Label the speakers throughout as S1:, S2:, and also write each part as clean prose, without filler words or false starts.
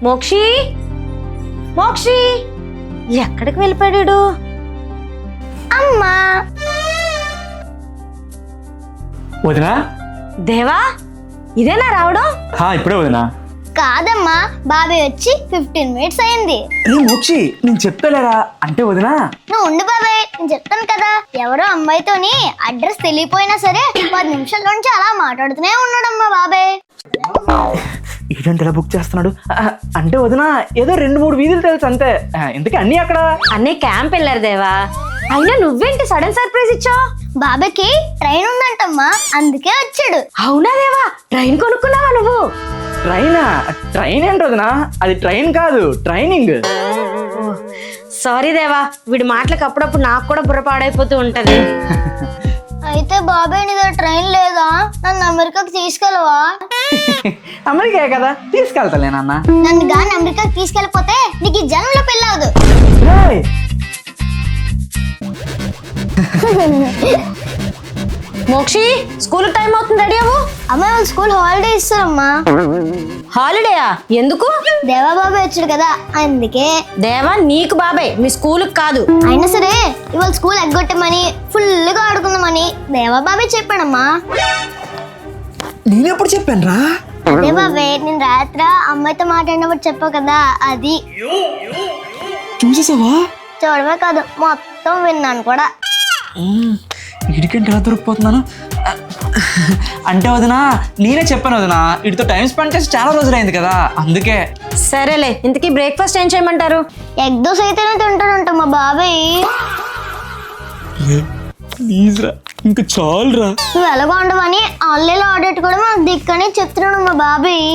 S1: మోక్షి మోక్షి ఎక్కడికి వెళ్ళిపోయాడు?
S2: అమ్మా
S3: వదినా
S1: దేవా, ఇదేనా రావడం?
S3: ఇప్పుడే వదినా.
S2: కాదమ్మా, బాబాయ్ వచ్చి 15 మినిట్స్ అయింది.
S3: మోక్షి నేను చెప్తలేరా అంటే వదినా.
S2: నువ్వు ఉండు బాబాయ్, నేను చెప్తాను కదా. ఎవరో అమ్మాయితోని అడ్రస్ తెలియపోయినా సరే 10 నిమిషాల నుంచి అలా మాట్లాడుతూనే ఉన్నాడమ్మా బాబాయ్.
S3: ఏంటంటే ఇలా బుక్ చేస్తున్నాడు అంటే వదినా, ఏదో 2-3 వీధులు తెలుసు అంతే. ఇంతకీ అన్నీ అక్కడ
S1: అన్నీ క్యాంప్ వెళ్ళారు దేవా. అయినా నువ్వేంటి సడన్ సర్ప్రైజ్ ఇచ్చావు?
S2: బాబాయ్కి ట్రైన్ ఉందంటమ్మా, అందుకే వచ్చాడు.
S1: అవునా దేవా, ట్రైన్ కొనుక్కున్నావా నువ్వు?
S3: ట్రైన్ ఏంటి వదినా? అది ట్రైన్ కాదు, ట్రైనింగ్.
S1: సారీ దేవా, వీడి మాటలకు అప్పుడప్పుడు నాకు కూడా బుర్ర పాడైపోతూ ఉంటది.
S2: అయితే బాబాయ్ నీదో ట్రైన్ లేదా? నన్ను అమెరికాకి తీసుకెళ్ళవా?
S3: అమెరికా కదా, తీసుకెళ్తాలే నాన్న.
S2: నన్ను గాని అమెరికాకి తీసుకెళ్ళిపోతే నీకు ఈ జన్మలో పెళ్ళి అవదు.
S1: మోక్షి, స్కూల్ టైం అవుతుంది, రెడీ అవ్వు.
S2: అమ్మాయి వాళ్ళు స్కూల్ హాలిడే ఇస్తారమ్మా.
S1: హాలిడేయా? ఎందుకు?
S2: దేవా బాబాయ్ వచ్చాడు కదా అందుకే.
S1: దేవా నీకు బాబాయ్, మీ స్కూల్కి కాదు.
S2: అయినా సరే ఇవాళ స్కూల్ ఎగ్గొట్టమని ఫుల్గా ఆడుకుందామని దేవా బాబాయ్ చెప్పాడమ్మా.
S3: నేనెప్పుడు చెప్పాను రా?
S2: అదే బాబాయ్, నేను రాత్రి అమ్మాయితో మాట్లాడినప్పుడు చెప్పావు కదా, అది
S3: చూసేసావా?
S2: చూడమే కాదు మొత్తం విన్నాను కూడా.
S3: వీడికంటే ఎలా దొరికిపోతున్నాను అంటే వదినా, నేనే చెప్పాను వదినా, వీటితో టైం స్పెండ్ చేసి చాలా రోజులైంది కదా, అందుకే.
S1: సరేలే, ఇంతకీ బ్రేక్ఫాస్ట్ ఏం చేయమంటారు?
S2: ఎగ్ దోశ అయితేనే తింటాడంట మా బాబాయ్.
S3: ప్లీజ్ రా, ఇంకా చాలురా.
S2: నువ్వు ఎలాగో ఉండవని ఆన్లైన్లో ఆర్డర్ కూడా మాకు దిక్కని చెప్తున్నాడు మా బాబాయ్.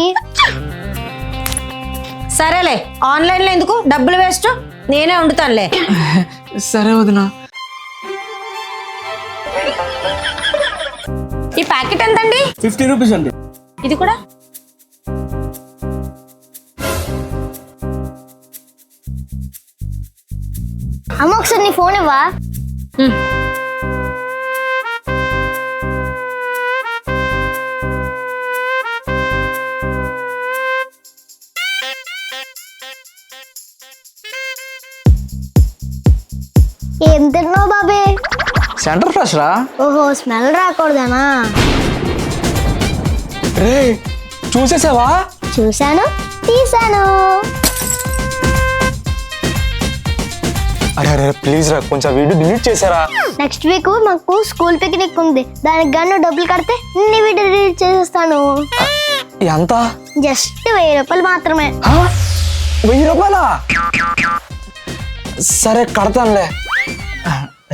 S1: సరేలే, ఆన్లైన్లో ఎందుకు డబ్బులు వేస్ట్, నేనే వండుతానులే.
S3: సరే వదినా.
S1: ఈ ప్యాకెట్ ఎంతండి?
S3: 50 రూపీస్ అండి.
S1: ఇది కూడా.
S2: అమ్మ ఒకసారి నీ ఫోన్ ఇవ్వా. ఏం తిన్నావు బాబాయ్?
S3: సెంటర్ ఫ్రెష్ రా.
S2: ఓహో, స్మెల్ రాకూడదనా?
S3: రే చూసేసావా?
S2: చూశాను, తీసాను.
S3: అరే అరే ప్లీజ్ రా, కొంచెం వీడియో డిలీట్ చేసారా.
S2: నెక్స్ట్ వీక్ మాకు స్కూల్ పిక్నిక్ ఉంది, దానికి గాను డబ్బులు కడితే నీ వీడియో డిలీట్ చేసేస్తాను.
S3: ఎంత?
S2: జస్ట్ 1000 రూపాయలు మాత్రమే.
S3: 1000 రూపాయలా? సరే కడతానులే.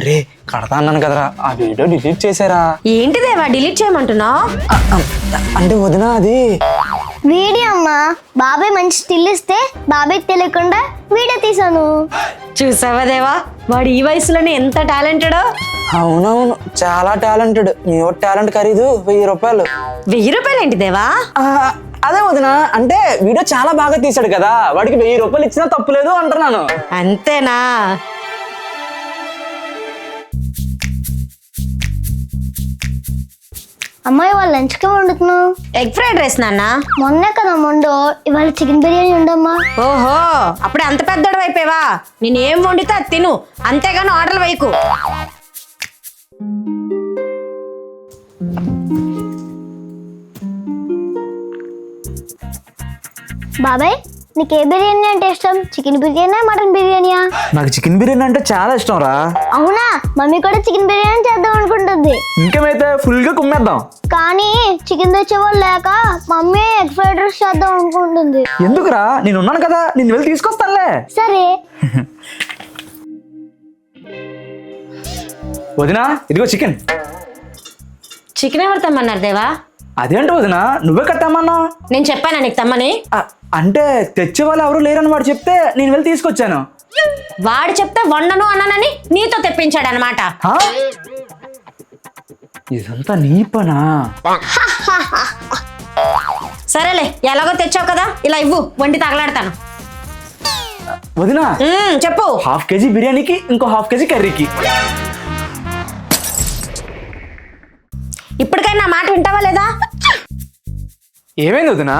S3: రే కడతా అన్నాను కదరా, ఆ వీడియో డిలీట్ చేసారా.
S1: ఏంటి దేవా డిలీట్ చేయమంటున్నావు?
S3: అంటే వదినా అది
S2: వీడియో అమ్మా, బాబాయ్ మంచి స్టిల్ ఇస్తే బాబాయ్ తెలియకుండా వీడియో తీసాను.
S1: చూసావా దేవా, వాడు ఈ వయసులోనే ఎంత టాలెంటెడో.
S3: అవునవును, చాలా టాలెంటెడ్. మీ టాలెంట్ ఖరీదు 1000 రూపాయలు.
S1: 1000 రూపాయలు ఏంటి దేవా?
S3: అదే వదినా, అంటే వీడియో చాలా బాగా తీసాడు కదా, వాడికి 1000 రూపాయలు ఇచ్చినా తప్పులేదు అంటున్నాను.
S1: అంతేనా?
S2: అమ్మాయి వాళ్ళ లంచ్కి వండుతున్నావు?
S1: ఎగ్ ఫ్రైడ్ రైస్ నాన్న.
S2: మొన్నే కదా వండు, ఇవాళ చికెన్ బిర్యానీ ఉండమ్మా.
S1: ఓహో, అప్పుడే అంత పెద్దోడు అయిపోయావా? నేను ఏం వండితే అది తిను, అంతేగాని ఆర్డర్లు వేయకు.
S2: బాబాయ్ నీకు ఏ బిర్యానీ అంటే ఇష్టం? చికెన్ బిర్యానీ, మటన్ బిర్యానీయా?
S3: నాకు చికెన్ బిర్యానీ అంటే చాలా ఇష్టం రా.
S2: అవునా, మమ్మీ కూడా చికెన్ బిర్యానీ చేద్దాం అనుకుంటుంది.
S3: ఇంకేమైతే ఫుల్ గా కుమ్మేద్దాం.
S2: కానీ చికెన్ తెచ్చేవాళ్ళు లేక మమ్మీ ఎగ్ ఫ్రైడ్ రైస్ చేద్దాం అనుకుంటుంది.
S3: ఎందుకురా, నేను ఉన్నాను కదా, నేను వెళ్ళి తీసుకొస్తానులే.
S2: సరే.
S3: వదినా ఇదిగో చికెన్.
S1: చికెన్ ఎవరు తెమ్మన్నారు దేవా?
S3: అదేంటి వదినా, నువ్వే కట్టామన్నావు.
S1: నేను చెప్పానా నీకు తెమ్మని?
S3: అంటే తెచ్చే వాళ్ళు ఎవరు లేరని వాడు చెప్తే నేను వెళ్ళి తీసుకొచ్చాను.
S1: వాడు చెప్తే వండను అన్నానని నీతో తెప్పించాడు అనమాట.
S3: ఇదంతా నీ పనా?
S1: సరేలే, ఎలాగో తెచ్చావు కదా, ఇలా ఇవ్వు, వండి తగలాడతాను.
S3: వదినా
S1: చెప్పు.
S3: 1/2 కేజీ బిర్యానీకి ఇంకో 1/2 కేజీ కర్రీకి.
S1: ఇప్పటికైనా నా మాట వింటావా లేదా?
S3: ఏమైంది వదినా?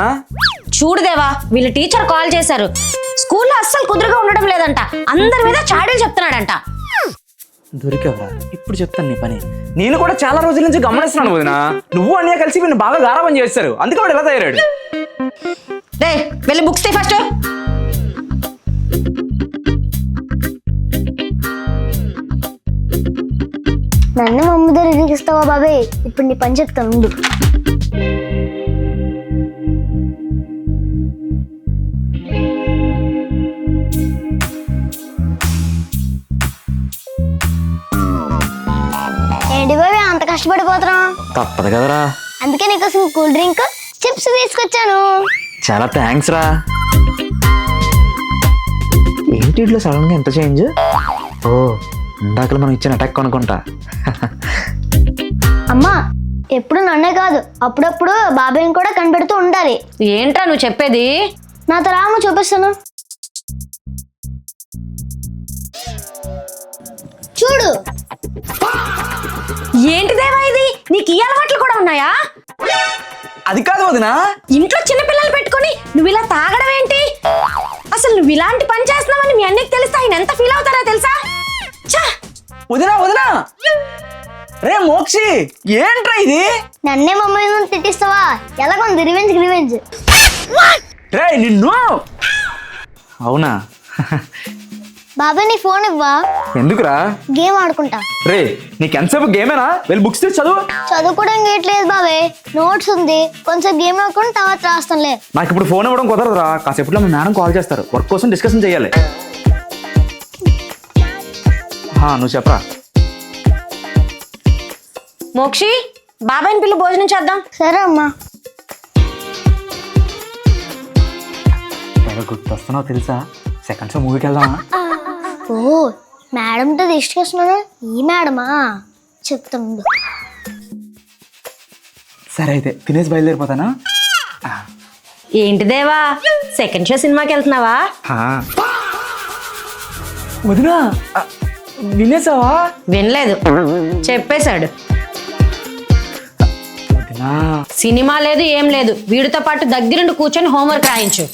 S1: చూడు దేవా, వీళ్ళ టీచర్ కాల్ చేశారు. స్కూల్లో అస్సలు కుదురుగా ఉండడం లేదంట, అందరి మీద చాడీలు చెప్తున్నాడంట.
S3: దొరికావరా? ఇప్పుడు చెప్తాను నీ పని. నేను కూడా చాలా రోజుల నుంచి గమనిస్తున్నాను వదినా, నువ్వు అన్నయ్య కలిసి వీళ్ళు బాగా గారాబం చేస్తారు, అందుకే వాడు ఎలా తయారాడు.
S1: రే వెళ్ళి బుక్స్ తీ ఫస్ట్.
S2: నన్ను మమ్మీ దగ్గర ఇరికిస్తావా బాబాయ్? ఇప్పుడు నీ పని చెప్తాను ఉండు. ఏంటి బాబాయ్ అంత కష్టపడిపోతున్నావు?
S3: తప్పదు కదరా.
S2: అందుకే నీకోసం కూల్ డ్రింక్ చిప్స్ తీసుకొచ్చాను.
S3: చాలా థ్యాంక్స్ రా. ఏంటి ఇట్లా సడన్ గా ఎంత చేంజ్? ఓ ఇందాక మనం ఇచ్చిన అటాక్ అనుకుంటా.
S2: అమ్మా ఎప్పుడు నన్నే కాదు అప్పుడప్పుడు బాబాయ్ని కూడా కనిపెడుతూ ఉండాలి.
S1: ఏంట్రా నువ్వు చెప్పేది?
S2: నాతో రాము చూపిస్తాను చూడు.
S1: ఏంటి దేవా ఇది? నీకు ఈ అలవాట్లు కూడా ఉన్నాయా?
S3: అది కాదు వదినా.
S1: ఇంట్లో చిన్న పిల్లలు పెట్టుకొని నువ్వు ఇలా తాగడం ఏంటి? అసలు నువ్వు ఇలాంటి పని చేస్తున్నావని మీ అన్నకి తెలిస్తే ఆయన ఎంత ఫీల్ అవుతారో తెలుసా? ఛా!
S3: వదినా వదినా, రే మోక్షి, ఏంట్రా ఇది?
S2: నన్నే మమ్మీ తిట్టిస్తావా? ఎలాగొంది రివెంజ్?
S3: రే నిన్ను. అవునా?
S2: బాబాయ్ నీ ఫోన్ ఇవ్వా?
S3: ఎందుకురా?
S2: గేమ్ ఆడుకుంటా.
S3: రే నీకు ఎంతసేపు గేమేనా? వెళ్ళి బుక్స్ తీసి చదువు.
S2: చదువుకోవడం గేట్లేదు బాబాయ్, నోట్స్ ఉంది, కొంచెం గేమ్ ఆడుకుని తర్వాత రాస్తానులే.
S3: నాకు ఇప్పుడు ఫోన్ ఇవ్వడం కుదరదురా, కాసేపులో మా మేడం కాల్ చేస్తారు, వర్క్ కోసం డిస్కషన్ చేయాలి. నువ్వు చెప్పరా.
S1: మోక్షి, బాబాయ్ని పిల్లి భోజనం చేద్దాం.
S2: సరే అమ్మా.
S3: గుర్తొస్తున్నావు తెలుసా? సెకండ్ షో మూవీకి వెళ్దామా?
S2: ఓ మేడంతో తీసుకొస్తున్నాను. ఈ మేడమా? చెప్తాను.
S3: సరే అయితే తినేసి బయలుదేరిపోతానా?
S1: ఏంటి దేవా, సెకండ్ షో సినిమాకి వెళ్తున్నావా?
S3: వదినా వినేసావా?
S1: వినలేదు, చెప్పేశాడు.
S3: వదినా
S1: సినిమా లేదు ఏం లేదు, వీడితో పాటు దగ్గరుండి కూర్చొని హోంవర్క్ రాయించు.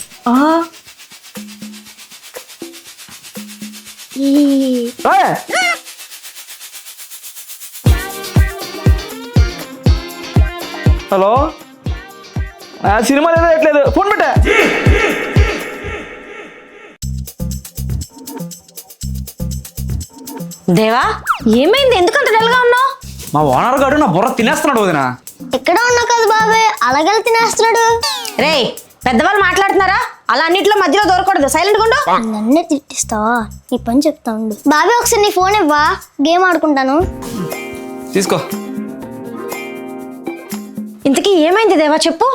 S3: హలో, సినిమా లేదా ఎట్లేదు, ఫోన్ పెట్టా.
S1: దేవా ఏమైంది? ఎందుకంత డల్గా ఉన్నావు?
S3: మా ఓనర్ గారు నా బుర్ర తినేస్తున్నాడు వదినా.
S2: ఎక్కడ ఉన్నావు కదా బాబాయ్, అలాగే తినేస్తున్నాడు.
S1: రే పెద్దవాళ్ళు మాట్లాడుతున్నారా? అలా అన్నిట్లో మధ్యలో దొరకకూడదు, సైలెంట్గా ఉండు.
S2: నన్నే తిట్టిస్తావా? ఈ పని చెప్తా ఉండు. బాబాయ్ ఒకసారి నీ ఫోన్ ఇవ్వా? గేమ్ ఆడుకుంటాను.
S3: తీసుకో.
S1: ఇంతకీ ఏమైంది దేవా చెప్పు.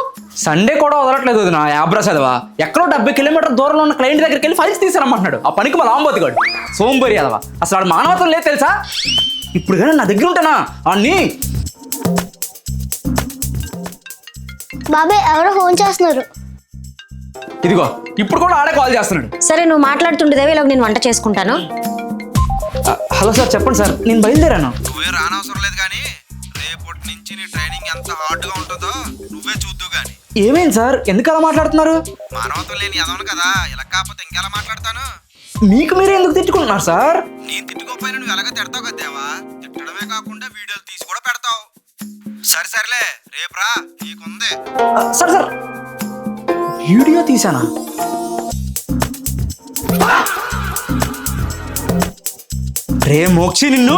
S3: సండే కూడా వదలట్లేదు వదినా, యాబ్రా చదవా. ఎక్కడో 70 కిలోమీటర్ దూరంలో ఉన్న క్లయింట్ దగ్గరికి వెళ్ళి ఫైల్స్ తీసుకురమ్మంటున్నాడు. ఆ పనికి మా లాంబోతు గాడు సోంబరి అదవా. అసలు వాడు మానవత్వం లేదు తెలుసా? ఇప్పుడు కానీ నా దగ్గర ఉంటానా అన్ని.
S2: బాబాయ్ ఎవరో ఫోన్ చేస్తున్నారు.
S3: ఇదిగో ఇప్పుడు కూడా ఆడే కాల్ చేస్తున్నాడు.
S1: సరే నువ్వు మాట్లాడుతుండే దేవా, ఇలా నేను వంట చేసుకుంటాను.
S3: హలో సార్, చెప్పండి సార్, నేను బయలుదేరాను.
S4: నువ్వే రానవసరం లేదు కానీ రేపటి నుంచి నీ ట్రైనింగ్ ఎంత హార్డ్గా ఉంటుందో నువ్వే చూద్దు కానీ.
S3: ఏమైంది సార్, ఎందుకు అలా మాట్లాడుతున్నారు?
S4: మానవత్వం లేని ఎదవను కదా, ఇలా కాకపోతే ఇంకెలా మాట్లాడతాను?
S3: మీకు మీరే ఎందుకు తిట్టుకుంటున్నారు సార్?
S4: నేను తిట్టుకోపోయినా నువ్వు ఎలాగ తిడతావు కదా దేవా. తిట్టడమే కాకుండా వీడియోలు తీసి కూడా పెడతావు. సరేలే రేపు రా, నీకుంది.
S3: సార్ సార్, వీడియో తీసానా? రే మోక్షి నిన్ను.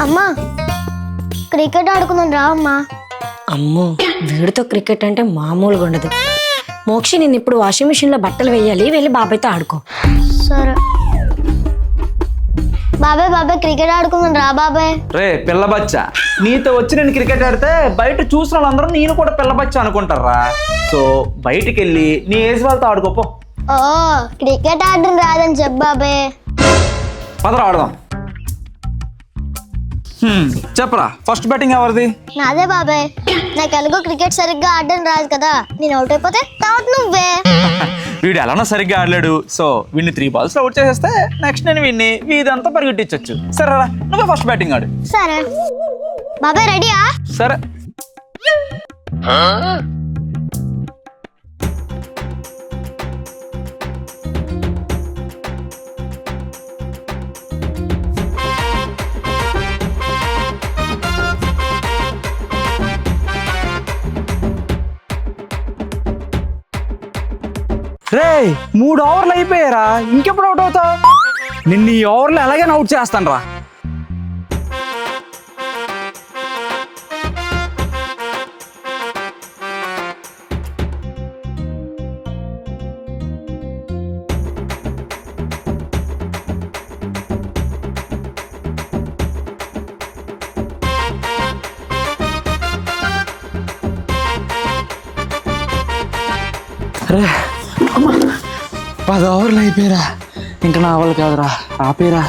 S2: అమ్మా క్రికెట్ ఆడుకుందాం రా అమ్మా.
S1: అమ్మో, వీడితో క్రికెట్ అంటే మామూలుగా ఉండదు. మోక్షి, నేను ఇప్పుడు వాషింగ్ మిషన్ లో బట్టలు వేయాలి, వెళ్ళి బాబాయ్తో ఆడుకో.
S2: సరే బాబాయ్ క్రికెట్ ఆడుకుందాం రా బాబాయ్.
S3: రే పిల్ల బచ్చా, నీతో వచ్చి నేను క్రికెట్ ఆడితే బయట చూసిన వాళ్ళందరూ నేను కూడా పిల్ల బచ్చా అనుకుంటారా. సో బయటికి వెళ్ళి నీ ఏజ్ వాళ్ళతో ఆడుకోపో.
S2: ఓ క్రికెట్ ఆడడం రాదని చెప్పు బాబాయ్.
S3: పదరా ఆడదాం. చెప్పరా, ఫస్ట్ బ్యాటింగ్ ఎవరిది?
S2: నాదే బాబాయ్. నాకు ఎలాగో క్రికెట్ సరిగ్గా ఆడడం రాదు కదా, నేను అవుట్ అయిపోతే తర్వాత నువ్వే.
S3: వీడు ఎలానో సరిగ్గా ఆడలేడు, సో వీడిని 3 balls లో అవుట్ చేసేస్తే నెక్స్ట్ నేను వీడిని వీధంతా పరిగెట్టించచ్చు. సరేరా, నువ్వే ఫస్ట్ బ్యాటింగ్ ఆడు.
S2: సరే బాబాయ్ రెడీయా?
S3: సరే. రే 3 ఓవర్లు అయిపోయారా, ఇంకెప్పుడు అవుట్ అవుతావు? నిన్ను ఈ ఓవర్లో ఎలాగైనా అవుట్ చేస్తాను రా. రే అమ్మా 10 ఓవర్లు అయిపోయారా, ఇంకా నా వాళ్ళు కాదురా, ఆపేరా.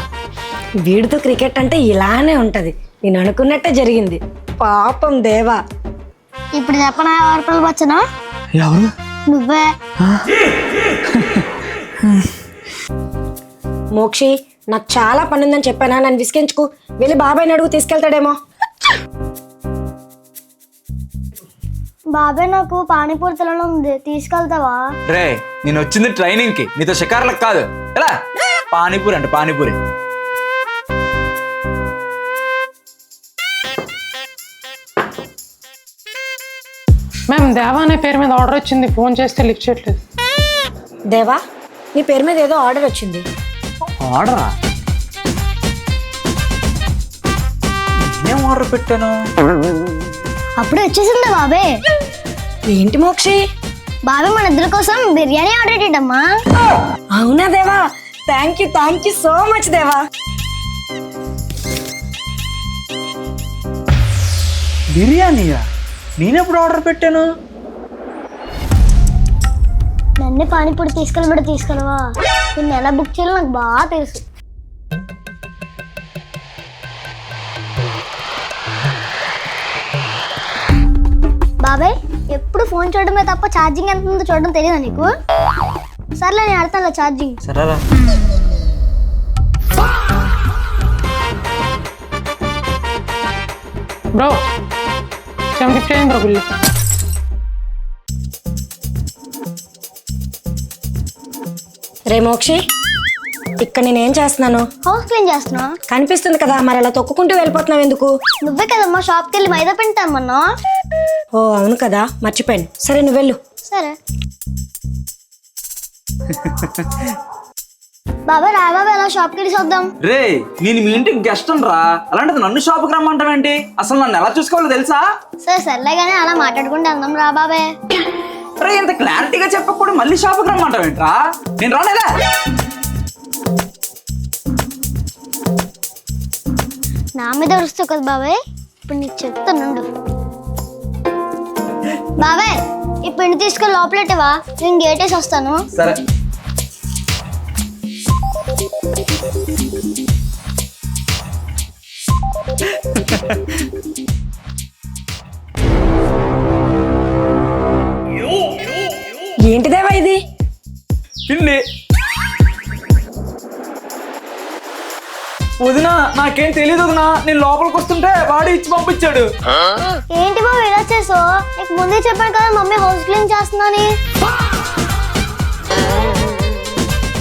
S1: వీడితో క్రికెట్ అంటే ఇలానే ఉంటది, నేను అనుకున్నట్టే జరిగింది. పాపం దేవా.
S2: ఇప్పుడు చెప్పనా ఎవరి వచ్చనా?
S3: ఎవరు?
S2: నువ్వే.
S1: మోక్షి, నాకు చాలా పని ఉందని చెప్పానా, నన్ను విసిగించుకు. వెళ్ళి బాబాయ్ని అడుగు, తీసుకెళ్తాడేమో.
S2: బాబాయ్ నాకు పానీపూరి తినడం ఉంది, తీసుకెళ్తావా?
S3: రే నేను వచ్చింది ట్రైనింగ్ కి, నీతో షికార్లకు కాదు. ఎలా పానీపూరి అంటే పానీపూరి.
S5: మ్యామ్ దేవా అనే పేరు మీద ఆర్డర్ వచ్చింది, ఫోన్ చేస్తే లిఫ్ట్ చేయట్లేదు.
S1: దేవా, నీ పేరు మీద ఏదో ఆర్డర్ వచ్చింది.
S3: ఆర్డరా? నేనేం ఆర్డర్ పెట్టాను?
S2: అప్పుడే వచ్చేసిందా బాబాయ్?
S1: ఏంటి మోక్షి?
S2: బాబాయ్ మన ఇద్దరి కోసం బిర్యానీ ఆర్డర్ పెట్టాడమ్మా.
S1: అవునా దేవా? థ్యాంక్ యూ సో మచ్ దేవా.
S3: బిర్యానీయా? నేనెప్పుడు ఆర్డర్ పెట్టాను?
S2: నన్ను పానీపూరి తీసుకెళ్ళవా? నిన్ను ఎలా బుక్ చేయాలో నాకు బాగా తెలుసు. బాబాయ్ ఎప్పుడు ఫోన్ చూడడమే తప్ప ఛార్జింగ్ ఎంత ఉందో చూడడం తెలియదా నీకు? సర్లే నేను ఆడతానులే ఛార్జింగ్.
S3: సరేరా.
S5: బ్రో 750 అయింది బ్రో బిల్లు.
S1: రే మోక్షి, ఇక్కడ నేనేం చేస్తున్నాను?
S2: హౌస్ క్లీన్ చేస్తున్నా.
S1: కనిపిస్తుంది కదా, మరి అలా తొక్కుకుంటూ వెళ్ళిపోతున్నావు ఎందుకు?
S2: నువ్వే కదమ్మా షాప్కి వెళ్ళి మైదా పిండి తెమ్మన్నా.
S1: ఓ అవును కదా, మర్చిపోయాను. సరే నువ్వు వెళ్ళు.
S2: సరే బాబాయ్ రా బాబాయ్, అలా షాప్కి వెళ్ళి చూద్దాం.
S3: రే నేను మీ ఇంటికి గెస్ట్ రా, అలాంటిది నన్ను షాప్కి రమ్మంటావేంటి? అసలు నన్ను ఎలా చూసుకోవాలో తెలుసా?
S2: సర్లే కానీ అలా మాట్లాడుకుంటూ వెళ్దాం రా బాబాయ్.
S3: రే ఇంత క్లారిటీగా చెప్పకుండా మళ్ళీ షాప్కి రమ్మంటావేంట్రా? నేను రాలేదా?
S2: నా మీద వరుస్తావు కదా బాబాయ్, ఇప్పుడు నీకు చెప్తానుండు. బాబాయ్ ఈ పిండి తీసుకొని లోపలెట్టవా, నేను గేట్ వేసి వస్తాను.
S3: సరే.
S1: ఏంటిదేవా ఇది?
S3: పిండి. వదినా నాకేం తెలియదు వదినా, నేను లోపలికి వస్తుంటే వాడు ఇచ్చి పంపించాడు.
S2: ఏంటి బాబు ఇలా చేసావు? నీకు ముందే చెప్పాను కదా మమ్మీ హౌస్ క్లీన్ చేస్తున్నాని.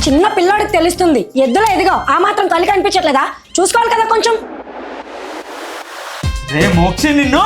S1: చిన్న పిల్లాడికి తెలుస్తుంది, ఎద్దులో ఎదిగావు, ఆ మాత్రం కళ్ళు కనిపించట్లేదా? చూసుకోవాలి కదా కొంచెం.
S3: రే మోక్షి నిన్ను.